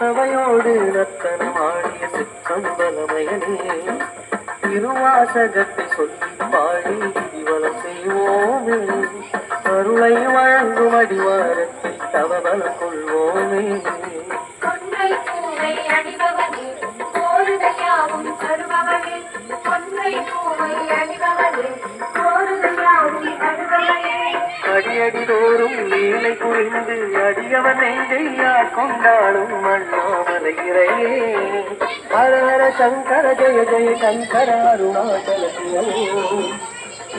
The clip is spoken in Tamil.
அவையோடு நத்தனமாடிய சிற்றம்பலமயனே திருவாசகத்தை சொல்லி பாடி இவளம் செய்வோமே அருளை வழங்கும் அடிவாரத்தை தவபலம் கொள்வோமே அடியடிதோறும் லீலை புரிந்து அடியவன் நெஞ்சையா கொண்டாடும் அண்ணாமலை இறையே ஹர ஹர சங்கர ஜெய ஜெய சங்கர அருணாச்சல சிவனே